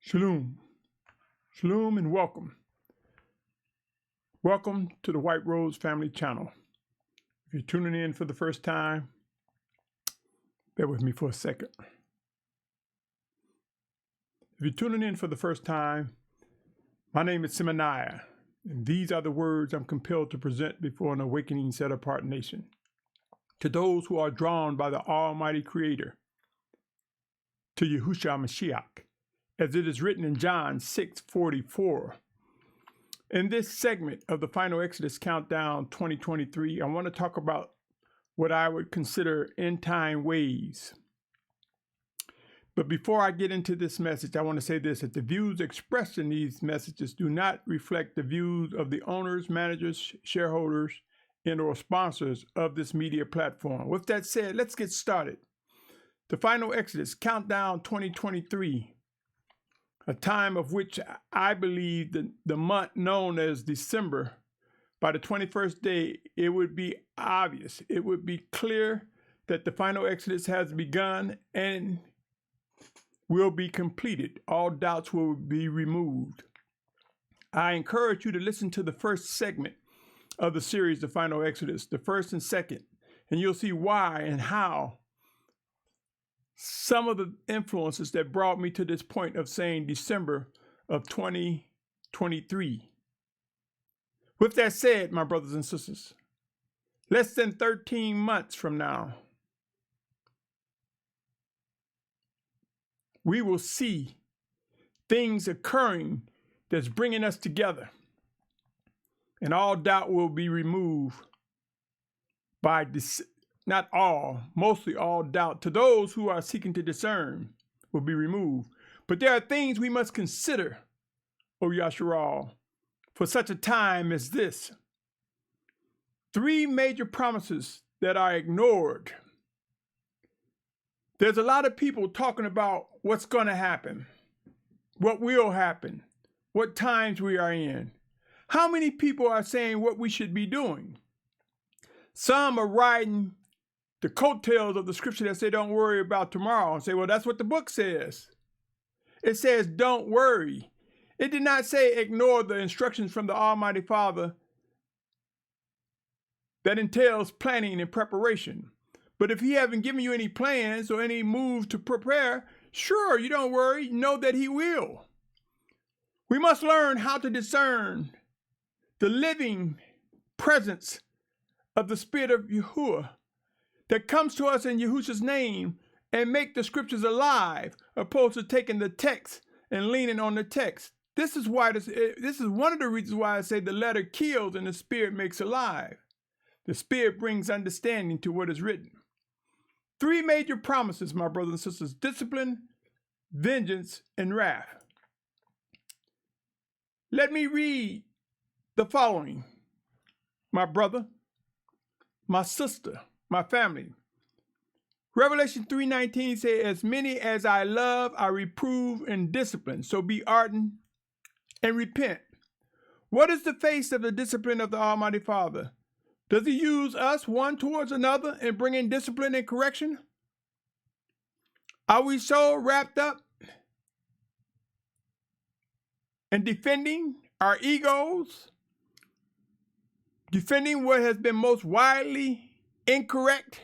Shalum, Shalum, and welcome. Welcome to the White Rose Family Channel. If you're tuning in for the first time, bear with me for a second. If you're tuning in for the first time, my name is Symmanayah, and these are the words I'm compelled to present before an awakening set-apart nation. To those who are drawn by the Almighty Creator, to Yahusha Mashiach, as it is written in John 6:44. In this segment of the Final Exodus Countdown 2023, I want to talk about what I would consider EndTime Waves. But before I get into this message, I want to say this, that the views expressed in these messages do not reflect the views of the owners, managers, shareholders, and or sponsors of this media platform. With that said, let's get started. The Final Exodus Countdown 2023. A time of which I believe the month known as December, by the 21st day, it would be obvious, it would be clear that the final Exodus has begun and will be completed. All doubts will be removed. I encourage you to listen to the first segment of the series, The Final Exodus, the first and second, and you'll see why and how some of the influences that brought me to this point of saying December of 2023. With that said, my brothers and sisters, less than 13 months from now, we will see things occurring that's bringing us together, and all doubt will be removed by this. Not all, mostly all doubt to those who are seeking to discern will be removed. But there are things we must consider, O Yashar'al, for such a time as this. 3 major promises that are ignored. There's a lot of people talking about what's going to happen, what will happen, what times we are in. How many people are saying what we should be doing? Some are riding the coattails of the scripture that say don't worry about tomorrow and say, well, that's what the book says. It says don't worry. It did not say ignore the instructions from the Almighty Father that entails planning and preparation. But if he hasn't given you any plans or any move to prepare, sure, you don't worry. Know that he will. We must learn how to discern the living presence of the Spirit of Yahuah that comes to us in Yahusha's name and make the scriptures alive, opposed to taking the text and leaning on the text. This is why this is one of the reasons why I say the letter kills and the spirit makes alive. The spirit brings understanding to what is written. 3 major promises, my brothers and sisters: discipline, vengeance, and wrath. Let me read the following, my brother, my sister, my family. Revelation 3:19 says, as many as I love, I reprove and discipline. So be ardent and repent. What is the face of the discipline of the Almighty Father? Does he use us one towards another in bringing discipline and correction? Are we so wrapped up in defending our egos, defending what has been most widely incorrect,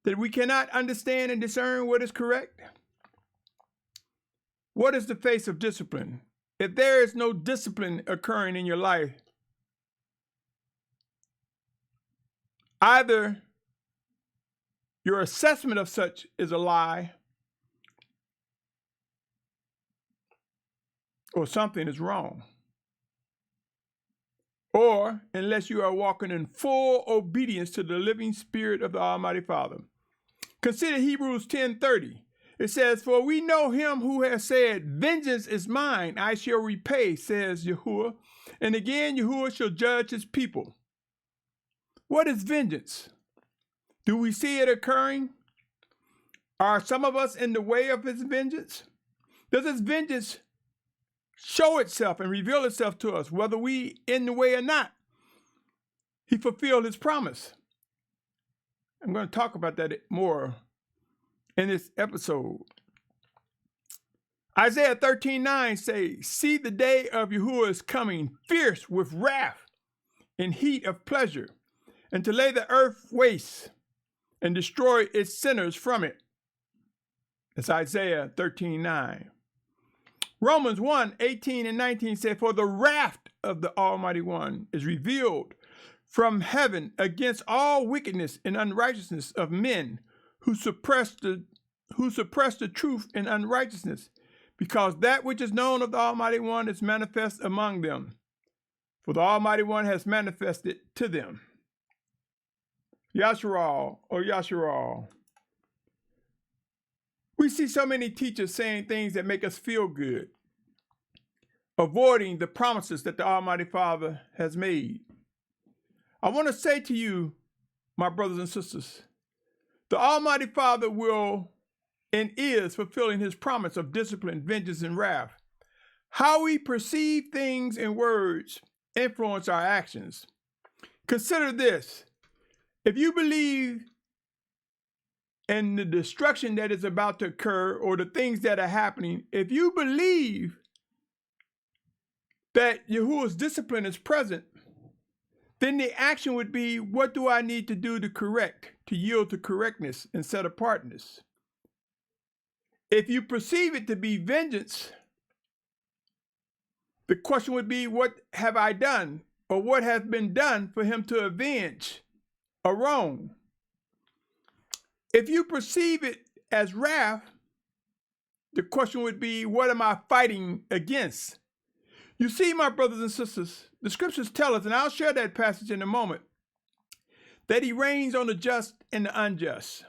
that we cannot understand and discern what is correct? What is the face of discipline? If there is no discipline occurring in your life, either your assessment of such is a lie, or something is wrong. Or unless you are walking in full obedience to the living Spirit of the Almighty Father. Consider Hebrews 10:30. It says, for we know him who has said, vengeance is mine, I shall repay, says Yahuah. And again, Yahuah shall judge his people. What is vengeance? Do we see it occurring? Are some of us in the way of his vengeance? Does his vengeance show itself and reveal itself to us, whether we in the way or not? He fulfilled his promise. I'm going to talk about that more in this episode. Isaiah 13:9 say, see the day of Yahuah is coming, fierce with wrath and heat of pleasure, and to lay the earth waste and destroy its sinners from it. That's Isaiah 13:9. Romans 1:18 and 19 say, for the wrath of the Almighty One is revealed from heaven against all wickedness and unrighteousness of men who suppress the truth in unrighteousness, because that which is known of the Almighty One is manifest among them, for the Almighty One has manifested to them. Yashar'al, or Yashar'al. We see so many teachers saying things that make us feel good, avoiding the promises that the Almighty Father has made. I want to say to you, my brothers and sisters, the Almighty Father will and is fulfilling his promise of discipline, vengeance, and wrath. How we perceive things and words influence our actions. Consider this. If you believe in the destruction that is about to occur or the things that are happening, if you believe that Yahuwah's discipline is present, then the action would be, what do I need to do to correct, to yield to correctness and set apartness? If you perceive it to be vengeance, the question would be, what have I done, or what has been done for him to avenge a wrong? If you perceive it as wrath, the question would be, what am I fighting against? You see, my brothers and sisters, the scriptures tell us, and I'll share that passage in a moment, that he reigns on the just and the unjust.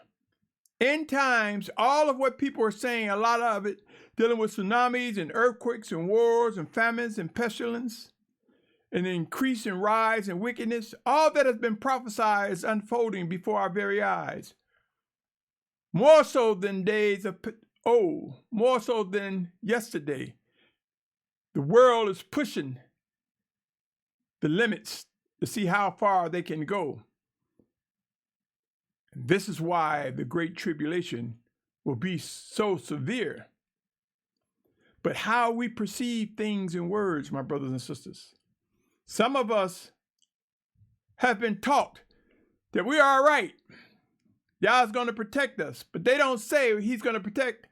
End times, all of what people are saying, a lot of it dealing with tsunamis and earthquakes and wars and famines and pestilence, and the increase and rise in wickedness, all that has been prophesied is unfolding before our very eyes. More so than days of old, more so than yesterday. The world is pushing the limits to see how far they can go. This is why the Great Tribulation will be so severe. But how we perceive things in words, my brothers and sisters. Some of us have been taught that we are all right. Yah's going to protect us, but they don't say he's going to protect.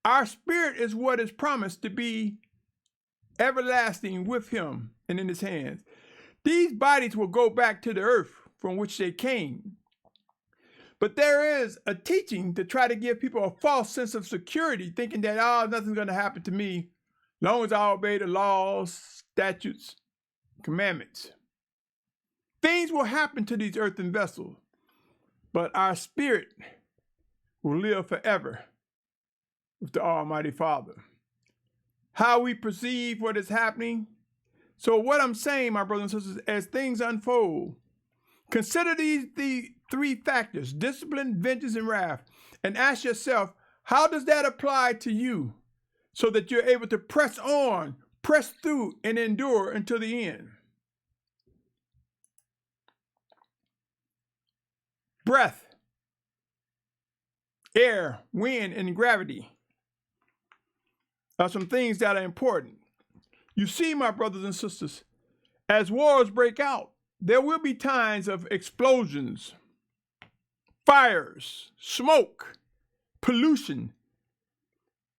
Our spirit is what is promised to be everlasting with him and in his hands. These bodies will go back to the earth from which they came. But there is a teaching to try to give people a false sense of security, thinking that, nothing's going to happen to me, as long as I obey the laws, statutes, commandments. Things will happen to these earthen vessels, but our spirit will live forever with the Almighty Father. How we perceive what is happening. So what I'm saying, my brothers and sisters, as things unfold, consider the three factors: discipline, vengeance, and wrath, and ask yourself, how does that apply to you so that you're able to press on, press through, and endure until the end? Breath, air, wind, and gravity are some things that are important. You see, my brothers and sisters, as wars break out, there will be times of explosions, fires, smoke, pollution.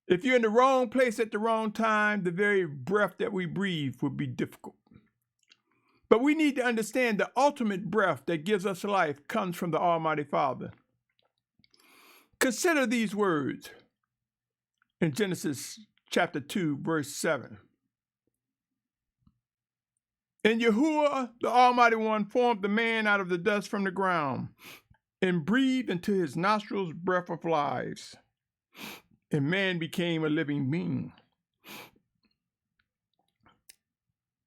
If you're in the wrong place at the wrong time, the very breath that we breathe will be difficult. But we need to understand the ultimate breath that gives us life comes from the Almighty Father. Consider these words in Genesis chapter 2, verse 7. And Yahuwah, the Almighty One, formed the man out of the dust from the ground and breathed into his nostrils breath of life, and man became a living being.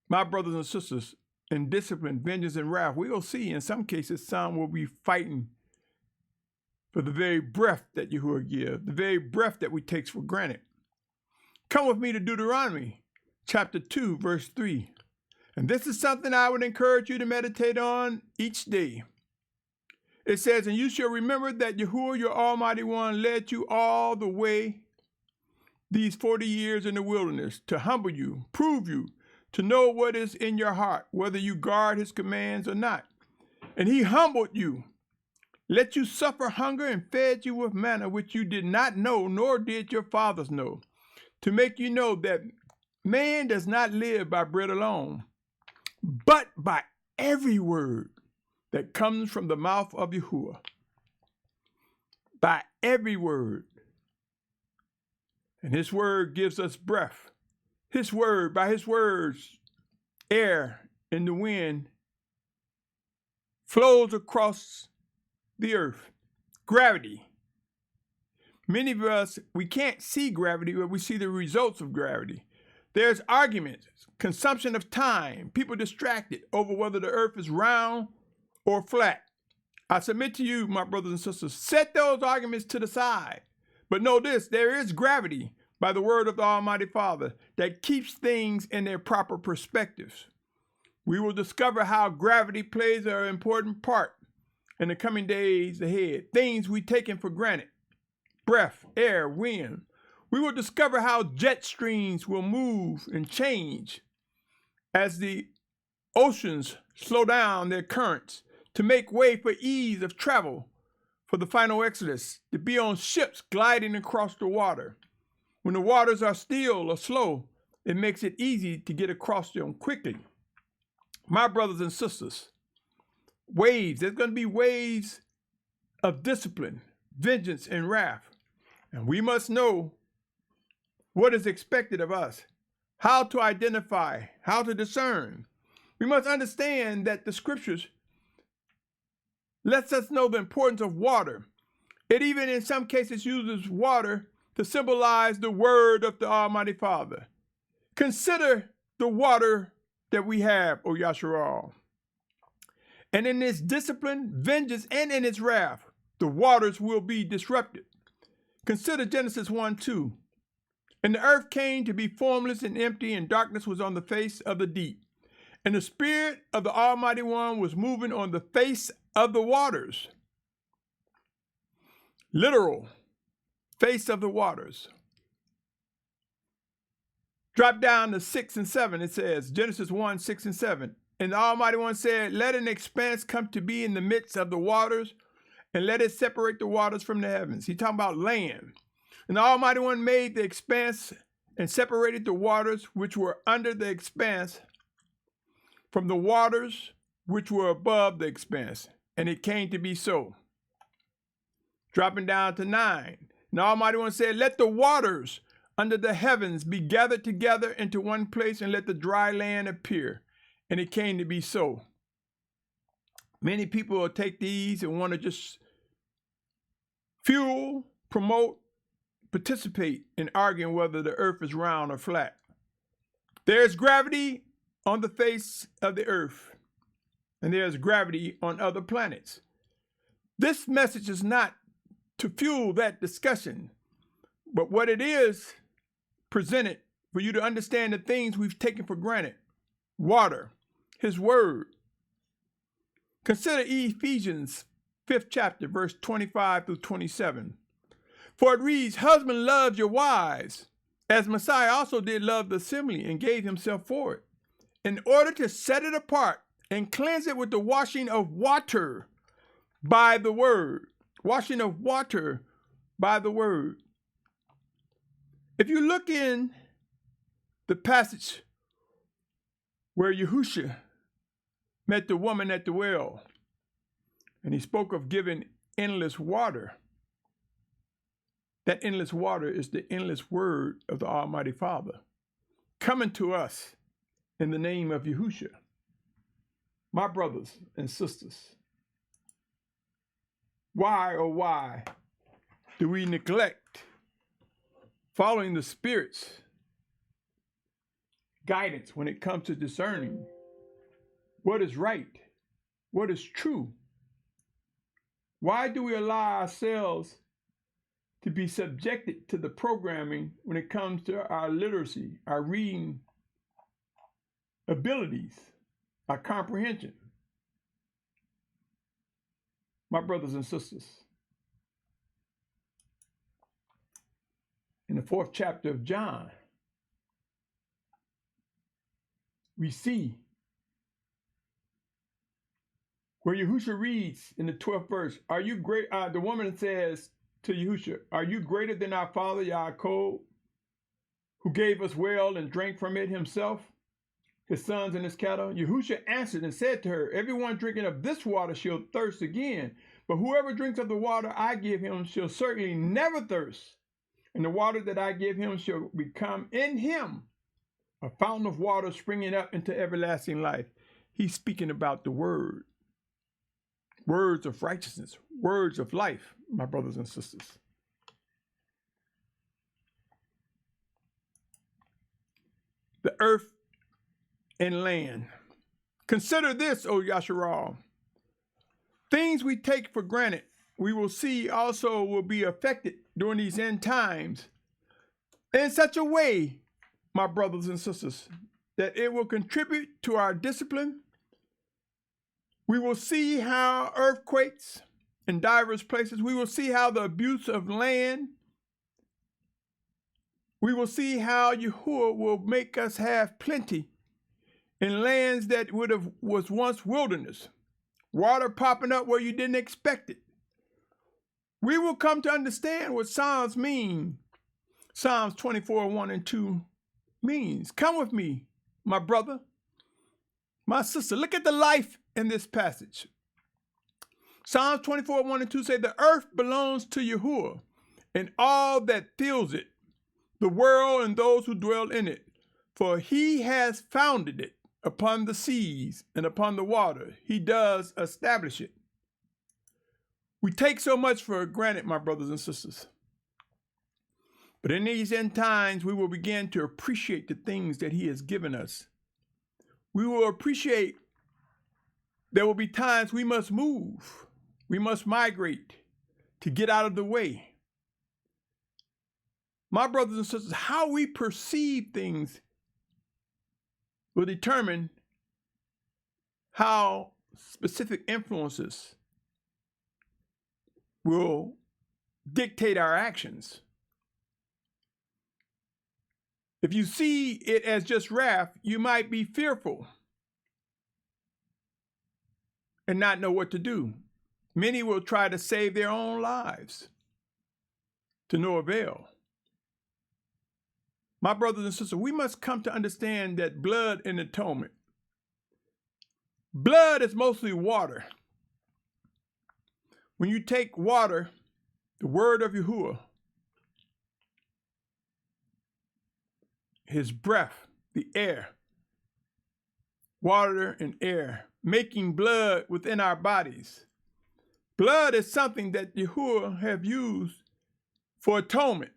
My brothers and sisters, in discipline, vengeance, and wrath, we will see in some cases some will be fighting for the very breath that Yahuwah gives, the very breath that we take for granted. Come with me to Deuteronomy chapter 2, verse 3. And this is something I would encourage you to meditate on each day. It says, and you shall remember that Yahuwah, your Almighty One, led you all the way these 40 years in the wilderness to humble you, prove you, to know what is in your heart, whether you guard his commands or not. And he humbled you, let you suffer hunger, and fed you with manna which you did not know, nor did your fathers know, to make you know that man does not live by bread alone, but by every word that comes from the mouth of Yahuah. By every word. And his word gives us breath. His word, by his words, air and the wind flows across the earth. Gravity. Many of us, we can't see gravity, but we see the results of gravity. There's arguments, consumption of time, people distracted over whether the earth is round or flat. I submit to you, my brothers and sisters, set those arguments to the side. But know this, there is gravity by the word of the Almighty Father that keeps things in their proper perspectives. We will discover how gravity plays an important part in the coming days ahead. Things we taken for granted. Breath, air, wind. We will discover how jet streams will move and change as the oceans slow down their currents to make way for ease of travel for the final exodus, to be on ships gliding across the water. When the waters are still or slow, it makes it easy to get across them quickly. My brothers and sisters, waves, there's going to be waves of discipline, vengeance, and wrath. And we must know what is expected of us, how to identify, how to discern. We must understand that the scriptures lets us know the importance of water. It even in some cases uses water to symbolize the word of the Almighty Father. Consider the water that we have, O Yashar'al. And in its discipline, vengeance, and in its wrath, the waters will be disrupted. Consider Genesis 1:2. And the earth came to be formless and empty, and darkness was on the face of the deep. And the Spirit of the Almighty One was moving on the face of the waters. Literal, face of the waters. Drop down to 6 and 7, it says, Genesis 1, 6 and 7. And the Almighty One said, let an expanse come to be in the midst of the waters, and let it separate the waters from the heavens. He's talking about land. And the Almighty One made the expanse and separated the waters which were under the expanse from the waters which were above the expanse. And it came to be so. Dropping down to 9. And the Almighty One said, let the waters under the heavens be gathered together into one place, and let the dry land appear. And it came to be so. Many people will take these and want to just fuel, promote, participate in arguing whether the earth is round or flat. There's gravity on the face of the earth, and there's gravity on other planets. This message is not to fuel that discussion, but what it is presented for you to understand the things we've taken for granted. Water, his word. Consider Ephesians 5th chapter, verse 25 through 27. For it reads, husband, love your wives, as Messiah also did love the assembly and gave himself for it, in order to set it apart and cleanse it with the washing of water by the word. Washing of water by the word. If you look in the passage where Yahusha met the woman at the well, and he spoke of giving endless water, that endless water is the endless word of the Almighty Father coming to us in the name of Yahusha. My brothers and sisters, why, oh why, do we neglect following the Spirit's guidance when it comes to discerning what is right, what is true? Why do we allow ourselves to be subjected to the programming when it comes to our literacy, our reading abilities, our comprehension? My brothers and sisters, in the 4th chapter of John, we see where Yahusha reads in the 12th verse, "Are you great?" The woman says to Yahusha, "Are you greater than our father Yaakov, who gave us well and drank from it himself, his sons and his cattle?" Yahusha answered and said to her, "Everyone drinking of this water shall thirst again, but whoever drinks of the water I give him shall certainly never thirst. And the water that I give him shall become in him a fountain of water springing up into everlasting life." He's speaking about the word. Words of righteousness, words of life, my brothers and sisters. The earth and land. Consider this, O Yashar'al. Things we take for granted, we will see also will be affected during these end times in such a way, my brothers and sisters, that it will contribute to our discipline. We will see how earthquakes in diverse places. We will see how the abuse of land. We will see how Yahuah will make us have plenty in lands that was once wilderness. Water popping up where you didn't expect it. We will come to understand what Psalms mean. Psalms 24, 1 and 2 means. Come with me, my brother, my sister. Look at the life in this passage. Psalms 24, 1 and 2 say, "The earth belongs to Yahuah and all that fills it, the world and those who dwell in it. For he has founded it upon the seas and upon the water. He does establish it." We take so much for granted, my brothers and sisters. But in these end times, we will begin to appreciate the things that he has given us. We will appreciate there will be times we must move. We must migrate to get out of the way. My brothers and sisters, how we perceive things will determine how specific influences will dictate our actions. If you see it as just wrath, you might be fearful and not know what to do. Many will try to save their own lives to no avail. My brothers and sisters, we must come to understand that blood and atonement. Blood is mostly water. When you take water, the word of Yahuah, his breath, the air, water and air, making blood within our bodies. Blood is something that Yahuah have used for atonement,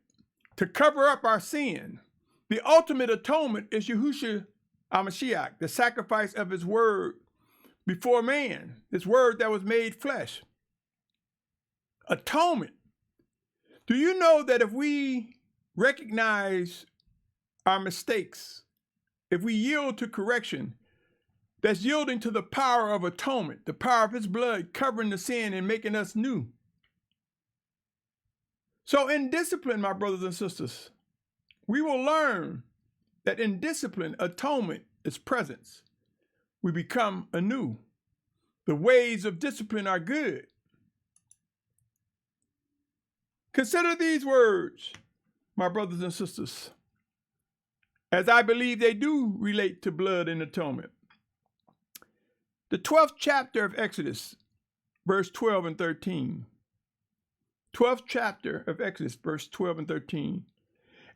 to cover up our sin. The ultimate atonement is Yahusha HaMashiach, the sacrifice of his word before man, his word that was made flesh. Atonement. Do you know that if we recognize our mistakes, if we yield to correction, that's yielding to the power of atonement, the power of his blood covering the sin and making us new. So in discipline, my brothers and sisters, we will learn that in discipline, atonement is presence. We become anew. The ways of discipline are good. Consider these words, my brothers and sisters, as I believe they do relate to blood and atonement. The 12th chapter of Exodus, verse 12 and 13. 12th chapter of Exodus, verse 12 and 13.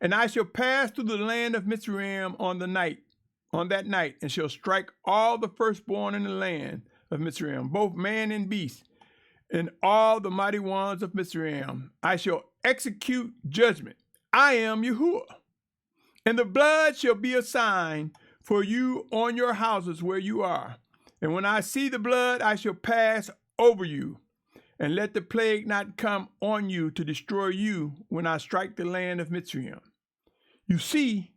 "And I shall pass through the land of Mitzrayim on that night, and shall strike all the firstborn in the land of Mitzrayim, both man and beast, and all the mighty ones of Mitzrayim. I shall execute judgment. I am Yahuah. And the blood shall be a sign for you on your houses where you are. And when I see the blood, I shall pass over you, and let the plague not come on you to destroy you when I strike the land of Mitzrayim." You see,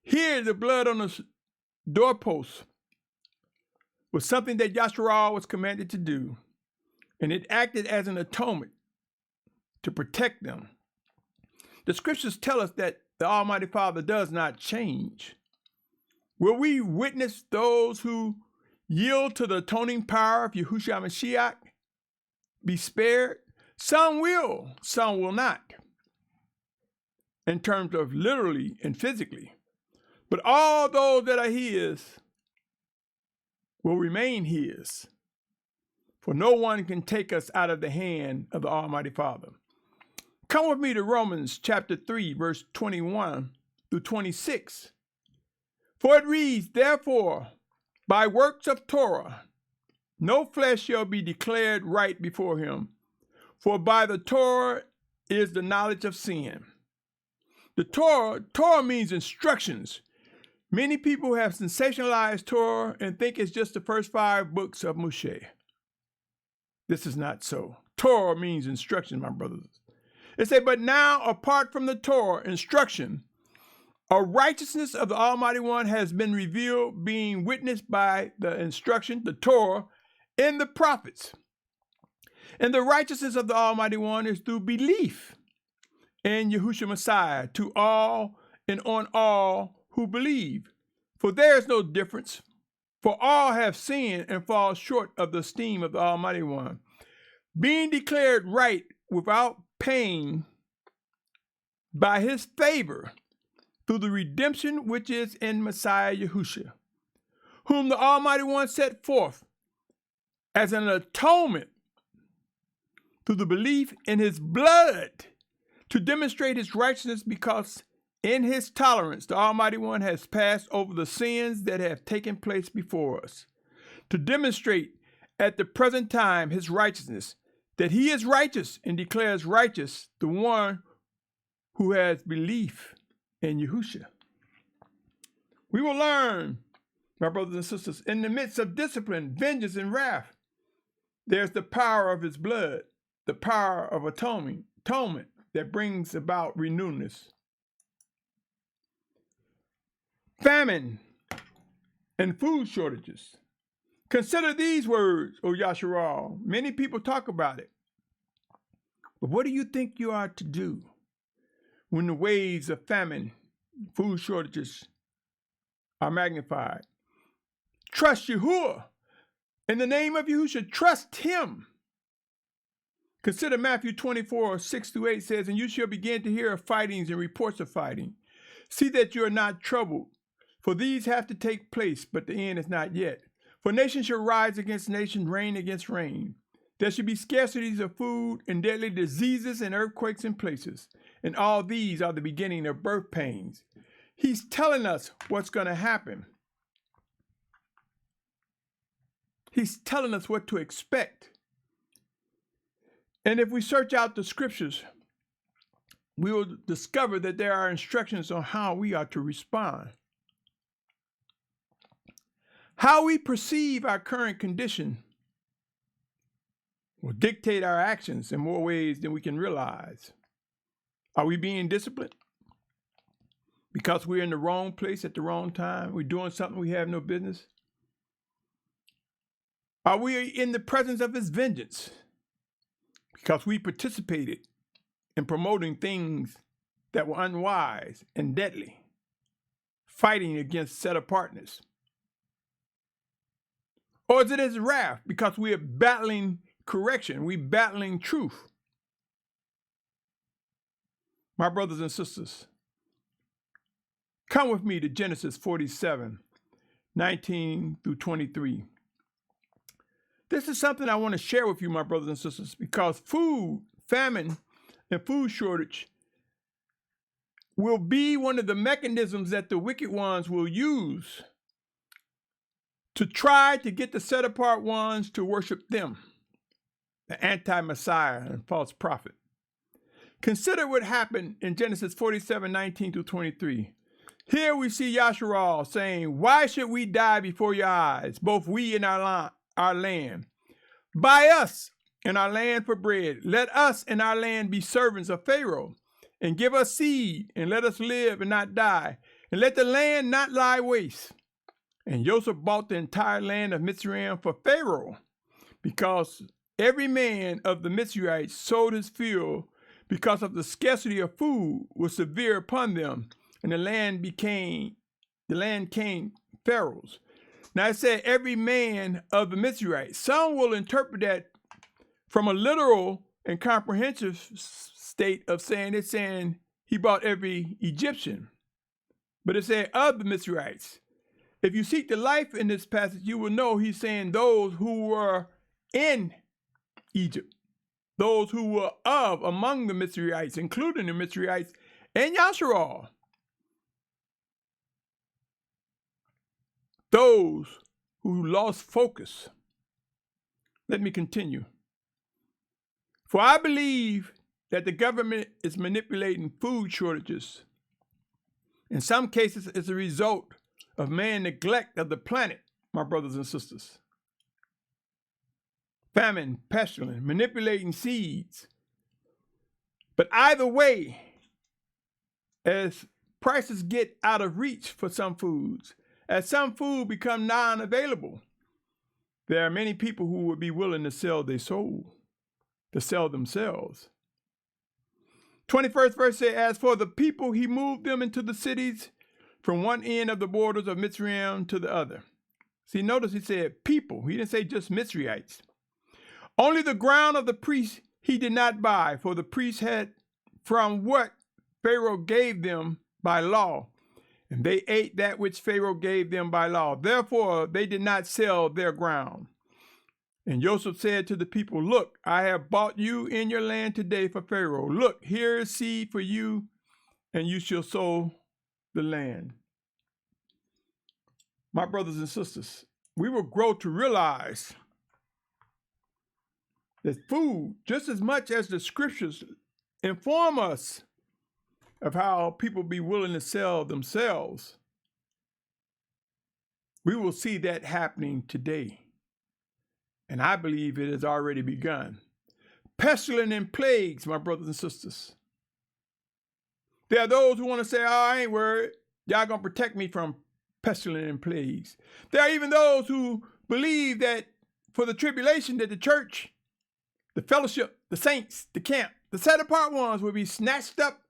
here the blood on the doorpost was something that Yashar'al was commanded to do, and it acted as an atonement to protect them. The scriptures tell us that the Almighty Father does not change. Will we witness those who yield to the atoning power of Yahusha Mashiach be spared? Some will, some will not, in terms of literally and physically. But all those that are his will remain his, for no one can take us out of the hand of the Almighty Father. Come with me to Romans chapter 3, verse 21 through 26. For it reads, therefore, by works of Torah, no flesh shall be declared right before him, for by the Torah is the knowledge of sin. The Torah means instructions. Many people have sensationalized Torah and think it's just the first 5 books of Moshe. This is not so. Torah means instruction, my brothers. It says, but now, apart from the Torah instruction, a righteousness of the Almighty One has been revealed, being witnessed by the instruction, the Torah, in the prophets. And the righteousness of the Almighty One is through belief in Yahusha Messiah to all and on all who believe. For there is no difference, for all have sinned and fall short of the esteem of the Almighty One, being declared right without pain by his favor through the redemption which is in Messiah Yahusha, whom the Almighty One set forth as an atonement through the belief in his blood to demonstrate his righteousness, because in his tolerance the Almighty One has passed over the sins that have taken place before us, to demonstrate at the present time his righteousness, that he is righteous and declares righteous the one who has belief in Yahusha. We will learn, my brothers and sisters, in the midst of discipline, vengeance, and wrath, there's the power of his blood, the power of atonement that brings about renewalness. Famine and food shortages. Consider these words, O Yashar'al. Many people talk about it. But what do you think you are to do when the waves of famine, food shortages are magnified? Trust Yahuah. In the name of Yahusha, trust him. Consider Matthew 24, 6-8 says, and you shall begin to hear of fightings and reports of fighting. See that you are not troubled, for these have to take place, but the end is not yet. For nation shall rise against nation, reign against reign. There shall be scarcities of food and deadly diseases and earthquakes in places. And all these are the beginning of birth pains. He's telling us what's going to happen. He's telling us what to expect. And if we search out the scriptures, we will discover that there are instructions on how we are to respond. How we perceive our current condition will dictate our actions in more ways than we can realize. Are we being disciplined because we're in the wrong place at the wrong time? We're doing something we have no business? Are we in the presence of his vengeance because we participated in promoting things that were unwise and deadly, fighting against set-apartness? Or is it his wrath because we are battling correction, we're battling truth? My brothers and sisters, come with me to Genesis 47, 19 through 23. This is something I want to share with you, my brothers and sisters, because food, famine, and food shortage will be one of the mechanisms that the wicked ones will use to try to get the set-apart ones to worship them, the anti-Messiah and false prophet. Consider what happened in Genesis 47, 19 through 23. Here we see Yashar'al saying, why should we die before your eyes, both we and our land? Buy us and our land for bread. Let us and our land be servants of Pharaoh, and give us seed, and let us live and not die, and let the land not lie waste. And Joseph bought the entire land of Mitzrayim for Pharaoh, because every man of the Mitzrayites sold his field because of the scarcity of food was severe upon them, and the land came Pharaoh's. Now it said every man of the Mizrahites. Some will interpret that from a literal and comprehensive state of saying it's saying he brought every Egyptian. But it said of the Mizrahites. If you seek the life in this passage, you will know he's saying those who were in Egypt, those who were among the Mizrahites, including the Mizrahites and Yashar'al. Those who lost focus. Let me continue. For I believe that the government is manipulating food shortages. In some cases, it's a result of man's neglect of the planet, my brothers and sisters. Famine, pestilence, manipulating seeds. But either way, as prices get out of reach for some foods, as some food become non-available, there are many people who would be willing to sell their soul, to sell themselves. 21st verse says, as for the people, he moved them into the cities from one end of the borders of Mitzrayim to the other. See, notice he said people. He didn't say just Mitzrahites. Only the ground of the priests he did not buy, for the priests had from what Pharaoh gave them by law, and they ate that which Pharaoh gave them by law. Therefore, they did not sell their ground. And Joseph said to the people, look, I have bought you in your land today for Pharaoh. Look, here is seed for you, and you shall sow the land. My brothers and sisters, we will grow to realize that food, just as much as the scriptures inform us of how people be willing to sell themselves, we will see that happening today. And I believe it has already begun. Pestilence and plagues, my brothers and sisters. There are those who want to say, oh, I ain't worried. Y'all going to protect me from pestilence and plagues. There are even those who believe that for the tribulation that the church, the fellowship, the saints, the camp, the set apart ones will be snatched up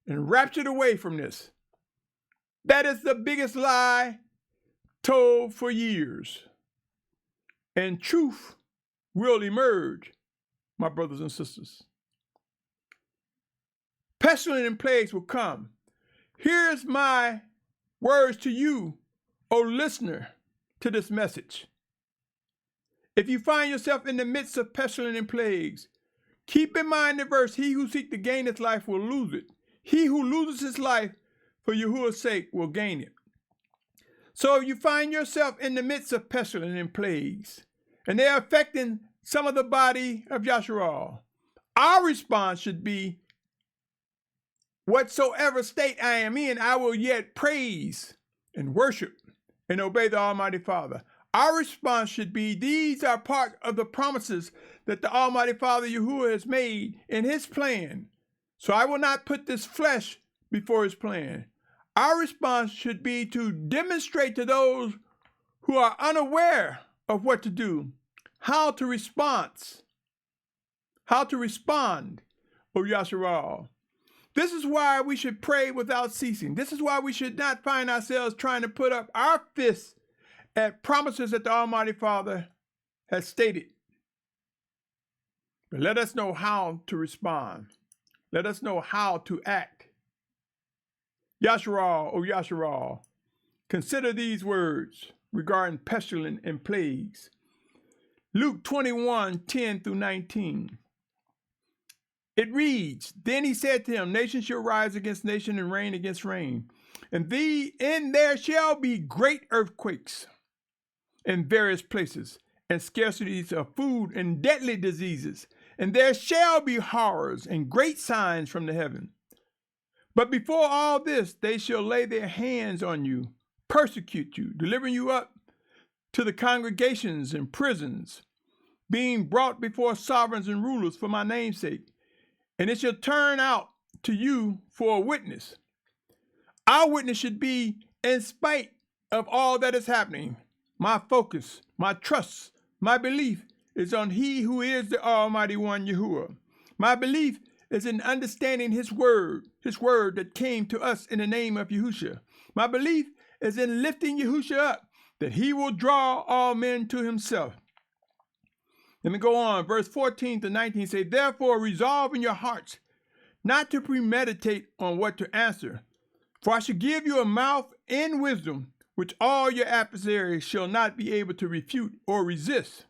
and raptured away from this. That is the biggest lie told for years. And truth will emerge, my brothers and sisters. Pestilence and plagues will come. Here's my words to you, O listener, to this message. If you find yourself in the midst of pestilence and plagues, keep in mind the verse, he who seeks to gain his life will lose it. He who loses his life for Yahuwah's sake will gain it. So if you find yourself in the midst of pestilence and plagues, and they're affecting some of the body of Yashar'al, our response should be, whatsoever state I am in, I will yet praise and worship and obey the Almighty Father. Our response should be, these are part of the promises that the Almighty Father Yahuwah has made in his plan. So I will not put this flesh before his plan. Our response should be to demonstrate to those who are unaware of what to do, how to respond, O Yashar'al. This is why we should pray without ceasing. This is why we should not find ourselves trying to put up our fists at promises that the Almighty Father has stated. But let us know how to respond. Let us know how to act. Yashar'al, O Yashar'al, consider these words regarding pestilence and plagues. Luke 21:10-19. It reads, then he said to him, nation shall rise against nation and reign against reign. And there shall be great earthquakes in various places, and scarcities of food and deadly diseases. And there shall be horrors and great signs from the heaven. But before all this, they shall lay their hands on you, persecute you, delivering you up to the congregations and prisons, being brought before sovereigns and rulers for my name's sake. And it shall turn out to you for a witness. Our witness should be, in spite of all that is happening, my focus, my trust, my belief is on he who is the Almighty One, Yahuwah. My belief is in understanding his word that came to us in the name of Yahusha. My belief is in lifting Yahusha up, that he will draw all men to himself. Let me go on. Verse 14 to 19 say, therefore resolve in your hearts not to premeditate on what to answer, for I shall give you a mouth and wisdom, which all your adversaries shall not be able to refute or resist.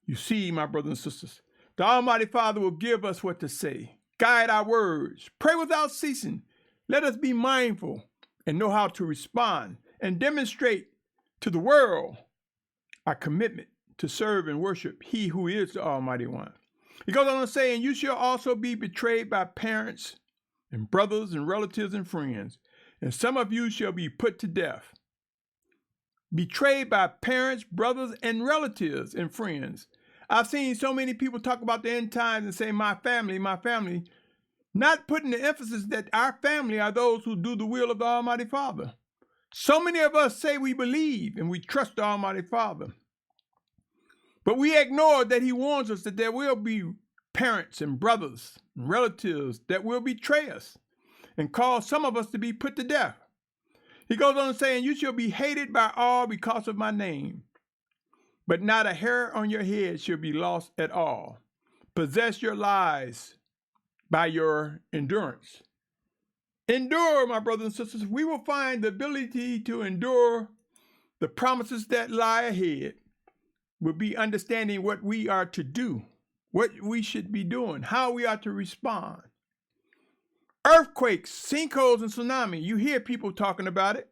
You see, my brothers and sisters, the Almighty Father will give us what to say, guide our words, pray without ceasing. Let us be mindful and know how to respond and demonstrate to the world our commitment to serve and worship he who is the Almighty One. He goes on to say, and you shall also be betrayed by parents and brothers and relatives and friends, and some of you shall be put to death. Betrayed by parents, brothers, and relatives and friends. I've seen so many people talk about the end times and say, my family, not putting the emphasis that our family are those who do the will of the Almighty Father. So many of us say we believe and we trust the Almighty Father, but we ignore that he warns us that there will be parents and brothers and relatives that will betray us and cause some of us to be put to death. He goes on saying, you shall be hated by all because of my name, but not a hair on your head shall be lost at all. Possess your lives by your endurance. Endure, my brothers and sisters. We will find the ability to endure the promises that lie ahead. Will be understanding what we are to do, what we should be doing, how we are to respond. Earthquakes, sinkholes, and tsunami. You hear people talking about it.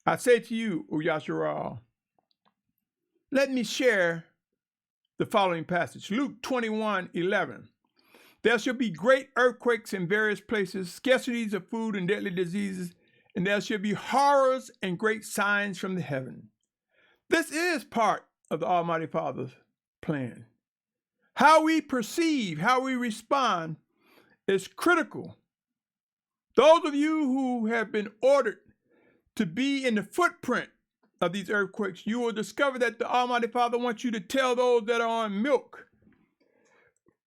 I say to you, O Yashar'al, let me share the following passage. Luke 21:11. There shall be great earthquakes in various places, scarcities of food and deadly diseases, and there shall be horrors and great signs from the heaven. This is part of the Almighty Father's plan. How we perceive, how we respond is critical. Those of you who have been ordered to be in the footprint of these earthquakes, you will discover that the Almighty Father wants you to tell those that are on milk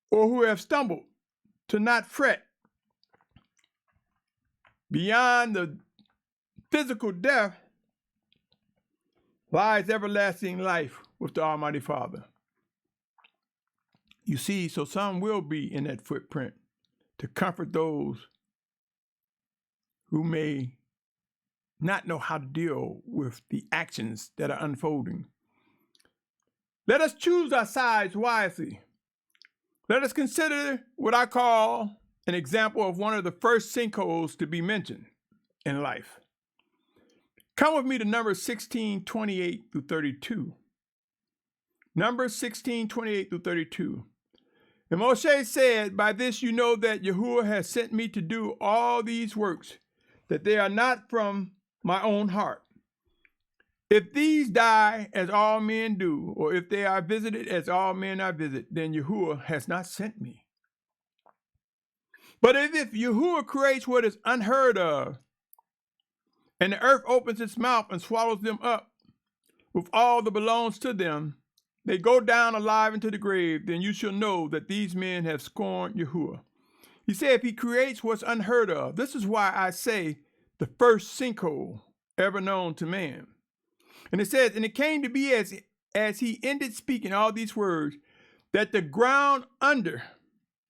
or who have stumbled to not fret. Beyond the physical death lies everlasting life with the Almighty Father. You see, so some will be in that footprint to comfort those who may not know how to deal with the actions that are unfolding. Let us choose our sides wisely. Let us consider what I call an example of one of the first sinkholes to be mentioned in life. Come with me to Numbers 16:28 through 32. Numbers 16:28 through 32. And Moshe said, by this you know that Yahuah has sent me to do all these works, that they are not from my own heart. If these die as all men do, or if they are visited as all men are visited, then Yahuah has not sent me. But if Yahuah creates what is unheard of, and the earth opens its mouth and swallows them up with all that belongs to them, they go down alive into the grave, then you shall know that these men have scorned Yahuah. He said, if he creates what's unheard of, this is why I say the first sinkhole ever known to man. And it says, and it came to be as he ended speaking all these words, that the ground under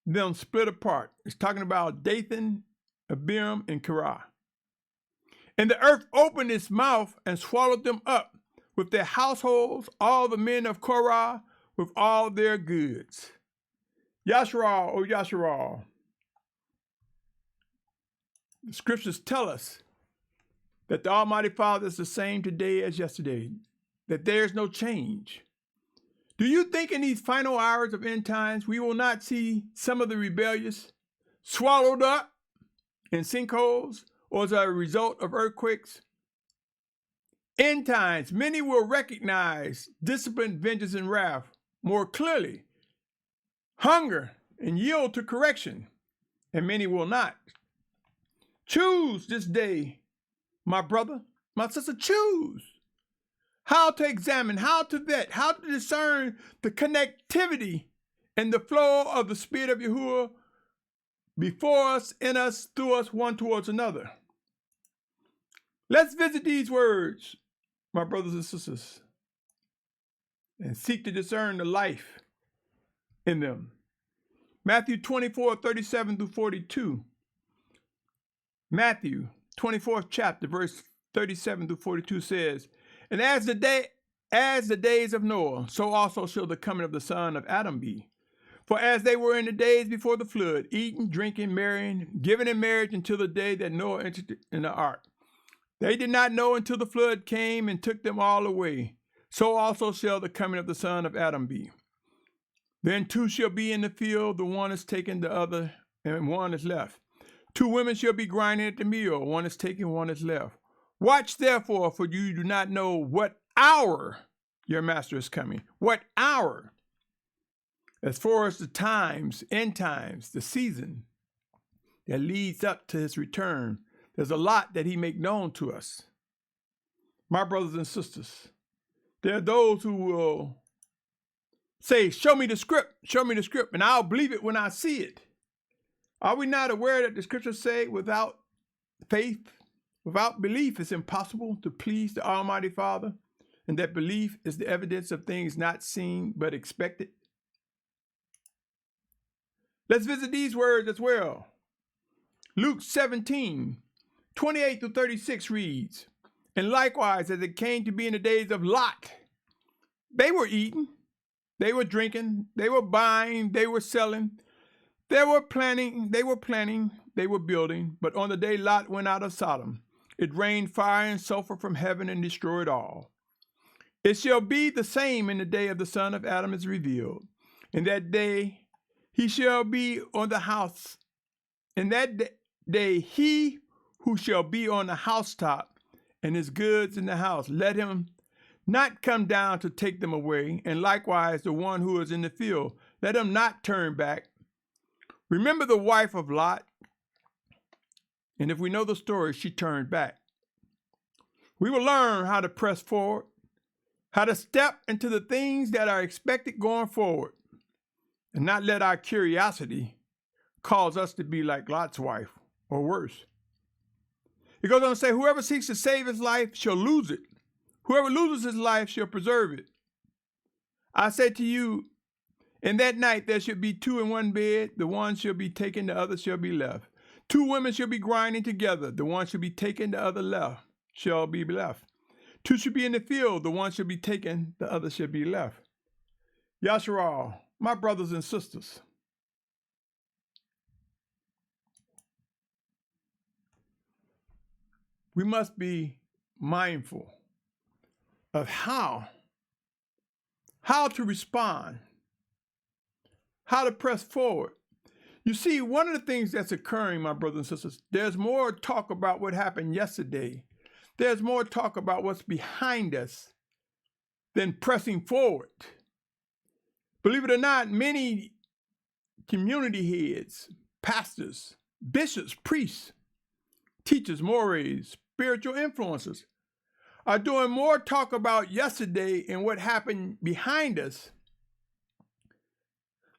them split apart. It's talking about Dathan, Abiram, and Korah. And the earth opened its mouth and swallowed them up with their households, all the men of Korah with all their goods. Yashar'al, O Yashar'al. The scriptures tell us that the Almighty Father is the same today as yesterday, that there's no change. Do you think in these final hours of end times we will not see some of the rebellious swallowed up in sinkholes or as a result of earthquakes? End times, many will recognize discipline, vengeance, and wrath more clearly, hunger and yield to correction, and many will not. Choose this day, my brother, my sister, choose how to examine, how to vet, how to discern the connectivity and the flow of the Spirit of Yahuah before us, in us, through us, one towards another. Let's visit these words, my brothers and sisters, and seek to discern the life in them. Matthew 24:37 through 42. Matthew 24th chapter, verse 37 through 42 says, "And as the days of Noah, so also shall the coming of the Son of Adam be. For as they were in the days before the flood, eating, drinking, marrying, giving in marriage until the day that Noah entered in the ark. They did not know until the flood came and took them all away. So also shall the coming of the Son of Adam be. Then two shall be in the field, the one is taken, the other, and one is left. Two women shall be grinding at the mill, one is taken, one is left. Watch therefore, for you do not know what hour your master is coming." What hour? As far as the times, end times, the season that leads up to his return, there's a lot that he make known to us. My brothers and sisters, there are those who will say, show me the script, and I'll believe it when I see it. Are we not aware that the scriptures say without faith, without belief, it's impossible to please the Almighty Father, and that belief is the evidence of things not seen but expected? Let's visit these words as well. Luke 17:28 through 36 reads, "And likewise, as it came to be in the days of Lot, they were eating, they were drinking, they were buying, they were selling, they were planning, they were building. But on the day Lot went out of Sodom, it rained fire and sulfur from heaven and destroyed all. It shall be the same in the day of the Son of Adam is revealed. In that day he shall be on the house. In that day he who shall be on the housetop and his goods in the house, let him not come down to take them away. And likewise the one who is in the field, let him not turn back. Remember the wife of Lot. And if we know the story, she turned back. We will learn how to press forward, how to step into the things that are expected going forward, and not let our curiosity cause us to be like Lot's wife, or worse. It goes on to say, whoever seeks to save his life shall lose it. Whoever loses his life shall preserve it. I say to you, in that night there shall be two in one bed, the one shall be taken, the other shall be left. Two women shall be grinding together, the one shall be taken, the other shall be left. Two shall be in the field, the one shall be taken, the other shall be left. Yashar'al, my brothers and sisters, we must be mindful of how to respond, how to press forward. You see, one of the things that's occurring, my brothers and sisters, there's more talk about what happened yesterday. There's more talk about what's behind us than pressing forward. Believe it or not, many community heads, pastors, bishops, priests, teachers, mores, spiritual influencers are doing more talk about yesterday and what happened behind us.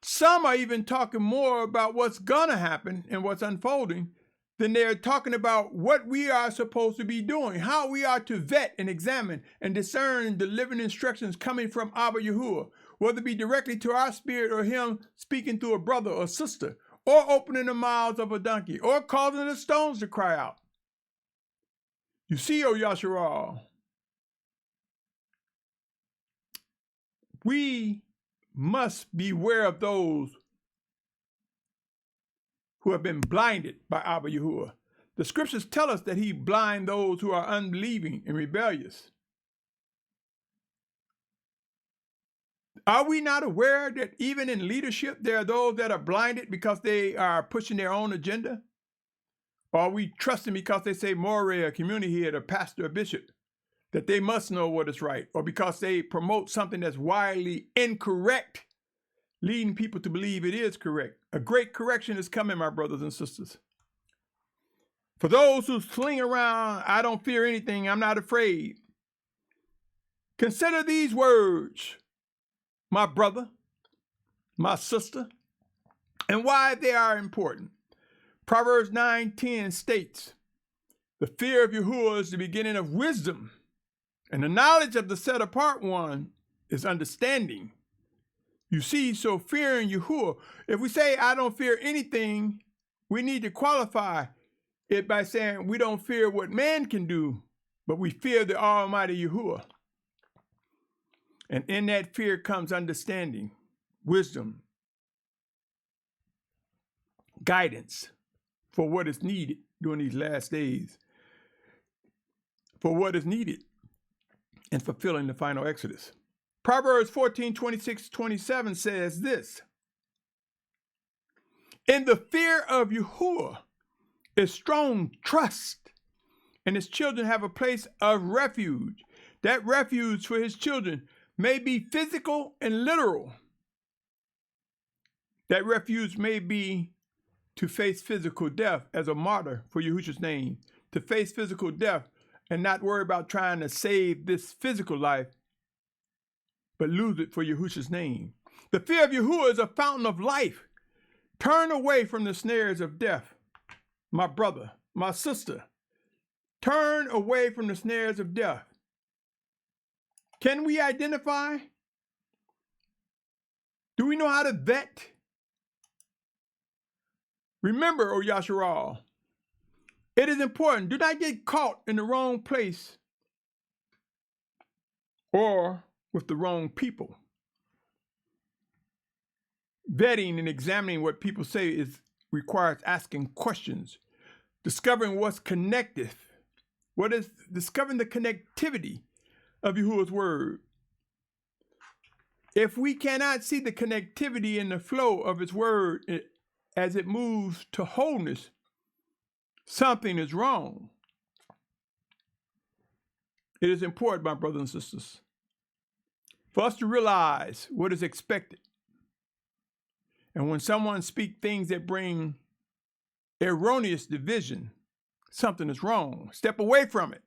Some are even talking more about what's gonna happen and what's unfolding than they're talking about what we are supposed to be doing, how we are to vet and examine and discern the living instructions coming from Abba Yahuah, whether it be directly to our spirit or him speaking through a brother or sister, or opening the mouths of a donkey, or causing the stones to cry out. You see, O Yashar'al, we must beware of those who have been blinded by Abba Yahuah. The scriptures tell us that he blind those who are unbelieving and rebellious. Are we not aware that even in leadership, there are those that are blinded because they are pushing their own agenda? Or are we trusting because they say more a community head, a pastor, a bishop, that they must know what is right? Or because they promote something that's widely incorrect, leading people to believe it is correct? A great correction is coming, my brothers and sisters. For those who sling around, I don't fear anything, I'm not afraid. Consider these words, my brother. my sister, and why they are important. Proverbs 9:10 states, the fear of Yahuah is the beginning of wisdom, and the knowledge of the set-apart one is understanding. You see, so fearing Yahuah, if we say, I don't fear anything, we need to qualify it by saying we don't fear what man can do, but we fear the Almighty Yahuah. And in that fear comes understanding, wisdom, guidance for what is needed during these last days, for what is needed in fulfilling the final Exodus. Proverbs 14:26-27 says this, in the fear of Yahuah is strong trust, and his children have a place of refuge. That refuge for his children may be physical and literal. That refuge may be to face physical death as a martyr for Yahusha's name, to face physical death and not worry about trying to save this physical life, but lose it for Yahusha's name. The fear of Yahuah is a fountain of life. Turn away from the snares of death, my brother, my sister. Turn away from the snares of death. Can we identify? Do we know how to vet? Remember, O Yashar'al, it is important. Do not get caught in the wrong place or with the wrong people. Vetting and examining what people say requires asking questions, discovering what's connective. Discovering the connectivity of Yahuwah's word. If we cannot see the connectivity in the flow of his word as it moves to wholeness, something is wrong. It is important, my brothers and sisters, for us to realize what is expected. And when someone speaks things that bring erroneous division, something is wrong. Step away from it.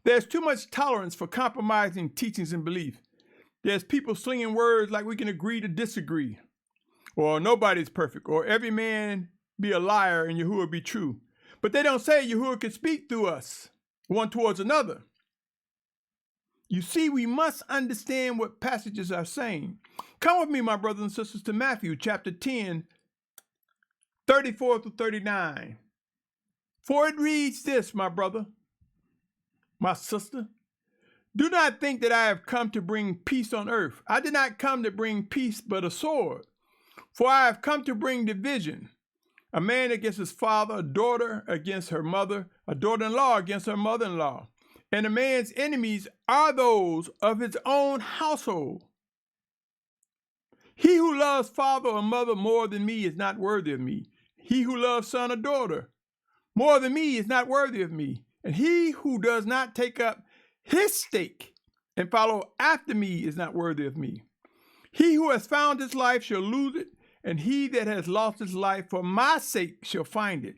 There's too much tolerance for compromising teachings and belief. There's people slinging words like we can agree to disagree, or nobody's perfect, or every man be a liar and Yahuwah be true. But they don't say Yahuwah can speak through us, one towards another. You see, we must understand what passages are saying. Come with me, my brothers and sisters, to Matthew chapter 10, 34-39. For it reads this, my brother, my sister, do not think that I have come to bring peace on earth. I did not come to bring peace, but a sword. For I have come to bring division. A man against his father, a daughter against her mother, a daughter-in-law against her mother-in-law. And a man's enemies are those of his own household. He who loves father or mother more than me is not worthy of me. He who loves son or daughter more than me is not worthy of me. And he who does not take up his stake and follow after me is not worthy of me. He who has found his life shall lose it, and he that has lost his life for my sake shall find it.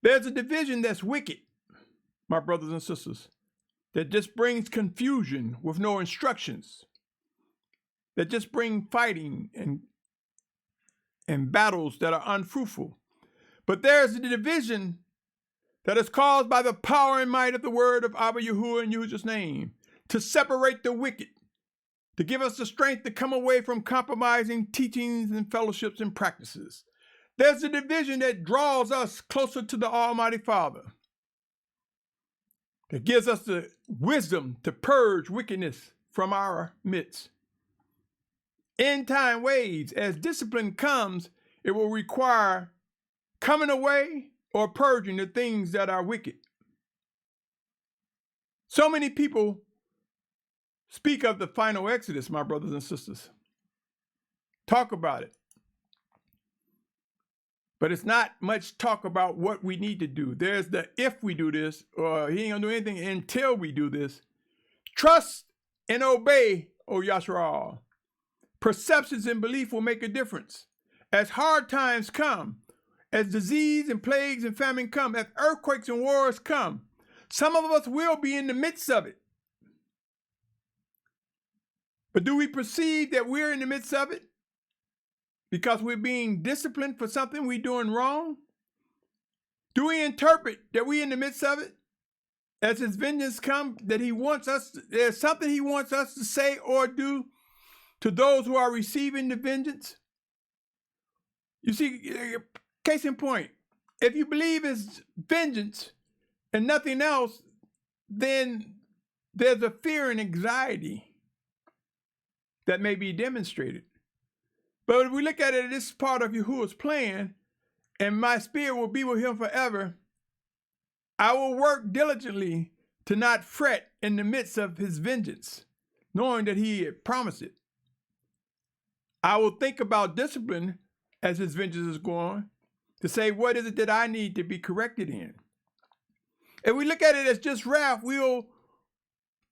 There's a division that's wicked, my brothers and sisters, that just brings confusion with no instructions, that just bring fighting and battles that are unfruitful. But there's a division that is caused by the power and might of the word of Abba Yahuwah in Yahusha's name, to separate the wicked, to give us the strength to come away from compromising teachings and fellowships and practices. There's a division that draws us closer to the Almighty Father, that gives us the wisdom to purge wickedness from our midst. EndTime Waves, as discipline comes, it will require coming away or purging the things that are wicked. So many people speak of the final Exodus, my brothers and sisters. Talk about it. But it's not much talk about what we need to do. There's the if we do this, or he ain't gonna do anything until we do this. Trust and obey, O Yashar'al. Perceptions and belief will make a difference. As hard times come, as disease and plagues and famine come, as earthquakes and wars come, some of us will be in the midst of it. But do we perceive that we're in the midst of it because we're being disciplined for something we're doing wrong? Do we interpret that we're in the midst of it as his vengeance comes, that there's something he wants us to say or do to those who are receiving the vengeance? You see, case in point, if you believe it's vengeance and nothing else, then there's a fear and anxiety that may be demonstrated. But if we look at it, this is part of Yahuwah's plan, and my spirit will be with him forever, I will work diligently to not fret in the midst of his vengeance, knowing that he had promised it. I will think about discipline as his vengeance is going, to say, what is it that I need to be corrected in? If we look at it as just wrath, we'll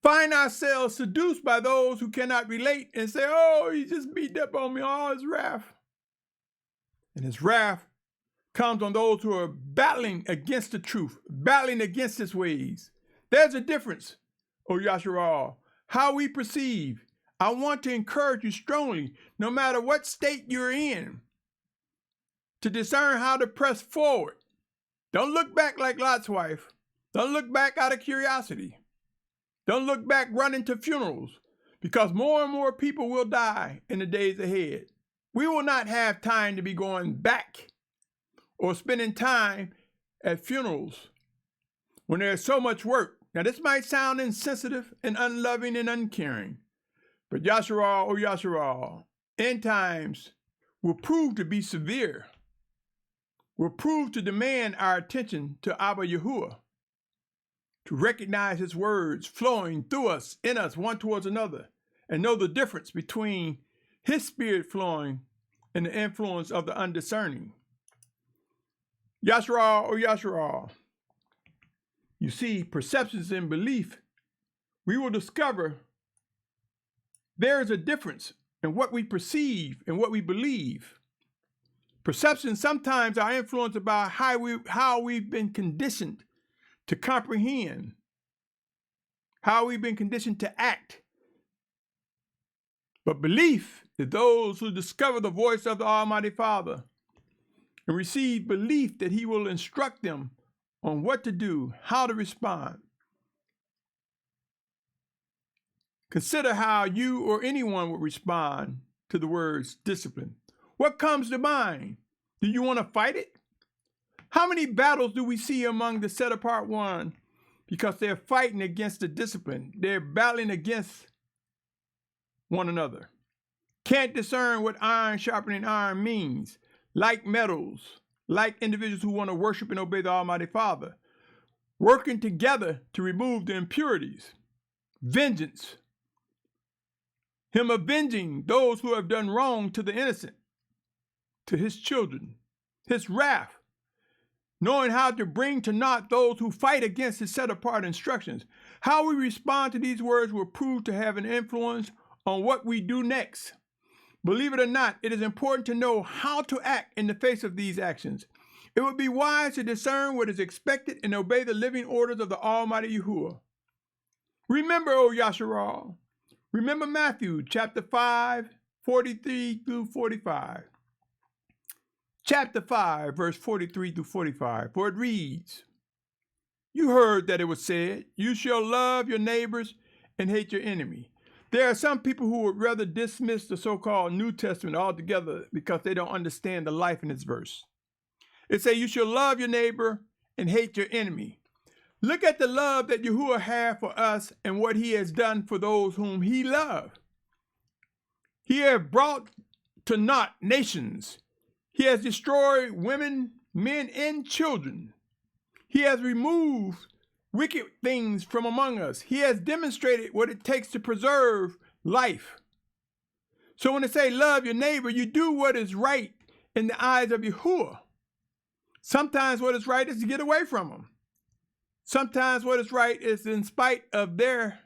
find ourselves seduced by those who cannot relate and say, oh, he just beat up on me, all his wrath. And his wrath comes on those who are battling against the truth, battling against his ways. There's a difference, O Yashar'al, how we perceive. I want to encourage you strongly, no matter what state you're in, to discern how to press forward. Don't look back like Lot's wife. Don't look back out of curiosity. Don't look back running to funerals, because more and more people will die in the days ahead. We will not have time to be going back or spending time at funerals when there's so much work. Now, this might sound insensitive and unloving and uncaring, but Yashar'al, oh Yashar'al, end times will prove to be severe, will prove to demand our attention to Abba Yahuwah, to recognize his words flowing through us, in us, one towards another, and know the difference between his spirit flowing and the influence of the undiscerning. Yashar'al, oh Yashar'al. You see, perceptions and belief, we will discover there is a difference in what we perceive and what we believe. Perceptions sometimes are influenced by how we've been conditioned to comprehend, how we've been conditioned to act. But belief is those who discover the voice of the Almighty Father and receive belief that he will instruct them on what to do, how to respond. Consider how you or anyone would respond to the words discipline. What comes to mind? Do you want to fight it? How many battles do we see among the set apart one because they're fighting against the discipline? They're battling against one another. Can't discern what iron sharpening iron means. Like metals, like individuals who want to worship and obey the Almighty Father, working together to remove the impurities. Vengeance. Him avenging those who have done wrong to the innocent, to his children. His wrath. Knowing how to bring to naught those who fight against his set-apart instructions. How we respond to these words will prove to have an influence on what we do next. Believe it or not, it is important to know how to act in the face of these actions. It would be wise to discern what is expected and obey the living orders of the Almighty Yahuwah. Remember, O Yashar'al, remember Matthew chapter 5, 43 through 45. Chapter 5, verse 43 through 45, for it reads, You heard that it was said, you shall love your neighbors and hate your enemy. There are some people who would rather dismiss the so-called New Testament altogether because they don't understand the life in this verse. It says, you shall love your neighbor and hate your enemy. Look at the love that Yahuwah has for us and what he has done for those whom he loved. He has brought to naught nations. He has destroyed women, men, and children. He has removed wicked things from among us. He has demonstrated what it takes to preserve life. So when they say love your neighbor, you do what is right in the eyes of Yahuwah. Sometimes what is right is to get away from them. Sometimes what is right is, in spite of their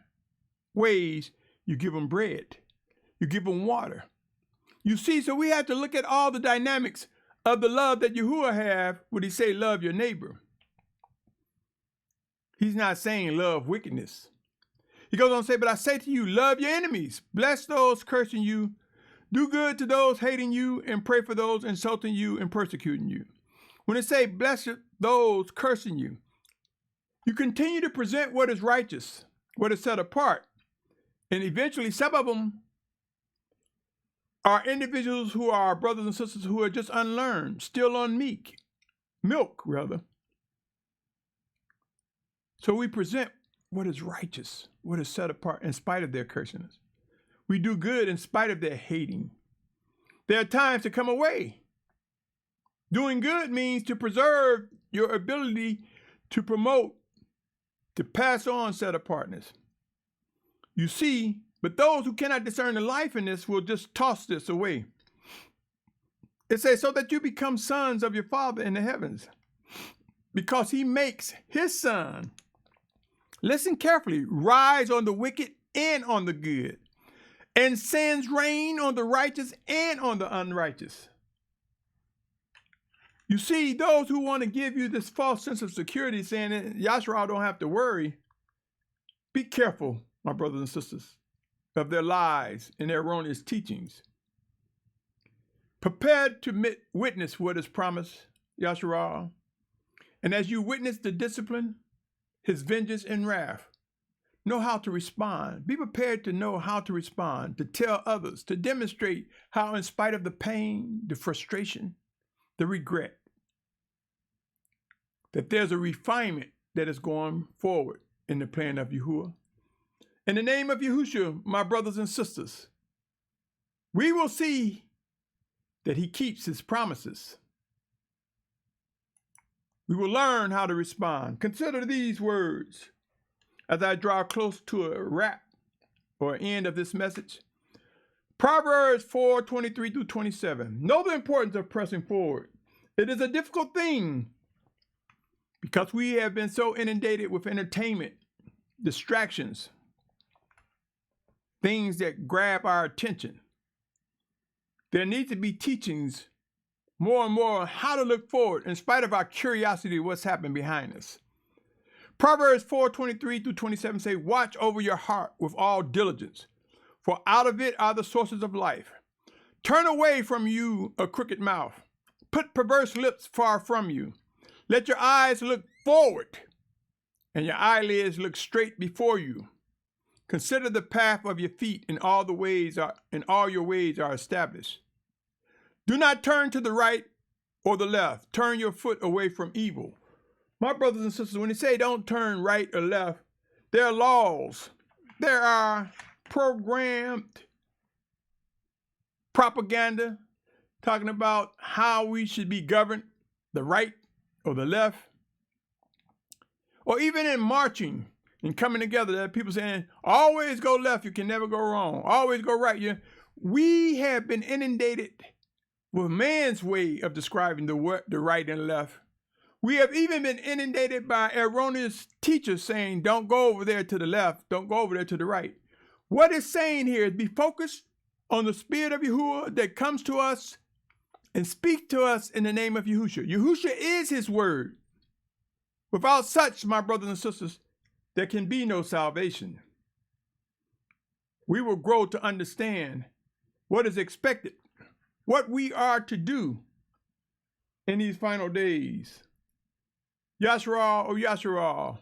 ways, you give them bread. You give them water. You see, so we have to look at all the dynamics of the love that Yahuwah have when he say love your neighbor. He's not saying love wickedness. He goes on to say, but I say to you, love your enemies, bless those cursing you, do good to those hating you, and pray for those insulting you and persecuting you. When it say, bless those cursing you, you continue to present what is righteous, what is set apart. And eventually, some of them are individuals who are brothers and sisters who are just unlearned, still on milk, rather. So we present what is righteous, what is set apart in spite of their cursing us. We do good in spite of their hating. There are times to come away. Doing good means to preserve your ability to promote, to pass on set apartness. You see, but those who cannot discern the life in this will just toss this away. It says, so that you become sons of your Father in the heavens, because he makes his sun, listen carefully, rise on the wicked and on the good, and sends rain on the righteous and on the unrighteous. You see, those who want to give you this false sense of security, saying that Yashar'al don't have to worry, be careful, my brothers and sisters, of their lies and their erroneous teachings. Prepared to witness what is promised, Yashar'al. And as you witness the discipline, his vengeance and wrath, know how to respond. Be prepared to know how to respond, to tell others, to demonstrate how in spite of the pain, the frustration, the regret, that there's a refinement that is going forward in the plan of Yahuah. In the name of Yahusha, my brothers and sisters, we will see that he keeps his promises. We will learn how to respond. Consider these words as I draw close to a wrap or end of this message. Proverbs 4:23 through 27. Know the importance of pressing forward. It is a difficult thing because we have been so inundated with entertainment, distractions, things that grab our attention. There needs to be teachings more and more on how to look forward in spite of our curiosity of what's happening behind us. Proverbs 4:23 through 27 say, watch over your heart with all diligence, for out of it are the sources of life. Turn away from you a crooked mouth. Put perverse lips far from you. Let your eyes look forward and your eyelids look straight before you. Consider the path of your feet, and all your ways are established. Do not turn to the right or the left. Turn your foot away from evil. My brothers and sisters, when they say don't turn right or left, there are laws. There are programmed propaganda talking about how we should be governed, the right or the left. Or even in marching and coming together, there are people saying, always go left, you can never go wrong. Always go right. We have been inundated with man's way of describing the right and left. We have even been inundated by erroneous teachers saying, don't go over there to the left, don't go over there to the right. What it's saying here is be focused on the Spirit of Yahuah that comes to us and speak to us in the name of Yahusha. Yahusha is his word. Without such, my brothers and sisters, there can be no salvation. We will grow to understand what is expected, what we are to do in these final days. Yashar'al, oh Yashar'al,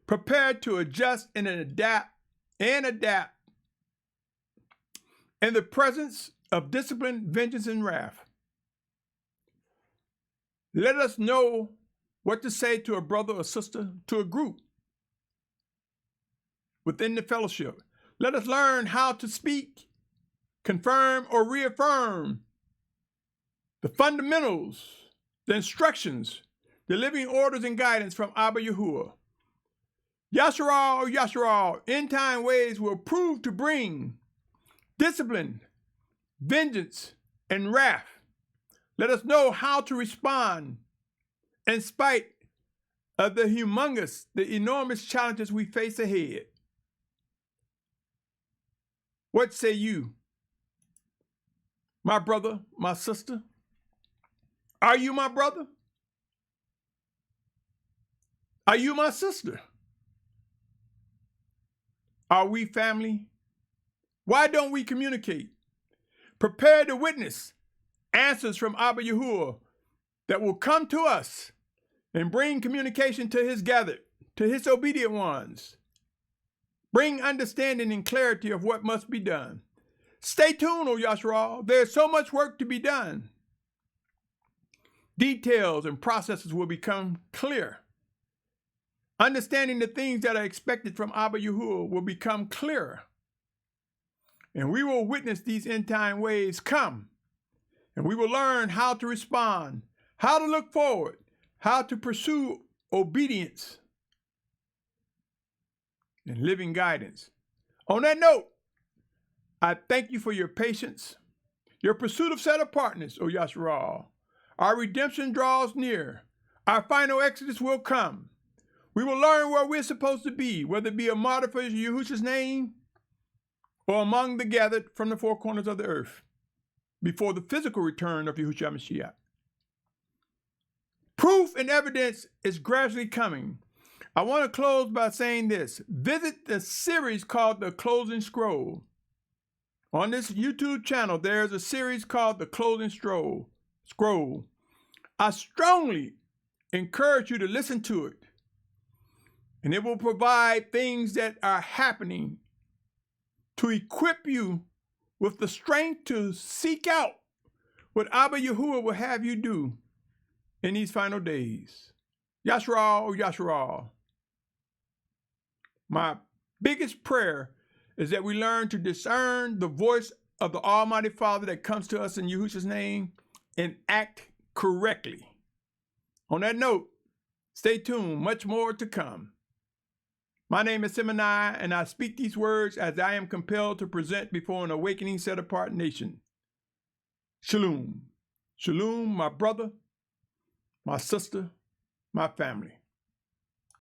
prepared to adjust and adapt in the presence of discipline, vengeance, and wrath. Let us know what to say to a brother or sister, to a group within the fellowship. Let us learn how to speak, confirm, or reaffirm the fundamentals, the instructions, the living orders and guidance from Abba Yahuah. Yashar'al, oh Yashar'al, EndTime Waves will prove to bring discipline, vengeance, and wrath. Let us know how to respond in spite of the enormous challenges we face ahead. What say you, my brother, my sister? Are you my brother? Are you my sister? Are we family? Why don't we communicate? Prepare to witness answers from Abba Yahuah that will come to us and bring communication to his gathered, to his obedient ones. Bring understanding and clarity of what must be done. Stay tuned, O Yashar'al. There's so much work to be done. Details and processes will become clear. Understanding the things that are expected from Abba Yahuah will become clearer. And we will witness these end-time waves come. And we will learn how to respond, how to look forward, how to pursue obedience and living guidance. On that note, I thank you for your patience, your pursuit of set-apartness, O Yashar'al. Our redemption draws near. Our final exodus will come. We will learn where we're supposed to be, whether it be a martyr for Yahusha's name or among the gathered from the four corners of the earth before the physical return of Yahushua Mashiach. Proof and evidence is gradually coming. I want to close by saying this. Visit the series called The Closing Scroll. On this YouTube channel, there's a series called The Closing Scroll. I strongly encourage you to listen to it. And it will provide things that are happening to equip you with the strength to seek out what Abba Yahuah will have you do in these final days. Yashar'al, Yashar'al. My biggest prayer is that we learn to discern the voice of the Almighty Father that comes to us in Yahusha's name and act correctly. On that note, stay tuned, much more to come. My name is Symmanayah, and I speak these words as I am compelled to present before an awakening set-apart nation. Shalum. Shalom, my brother, my sister, my family.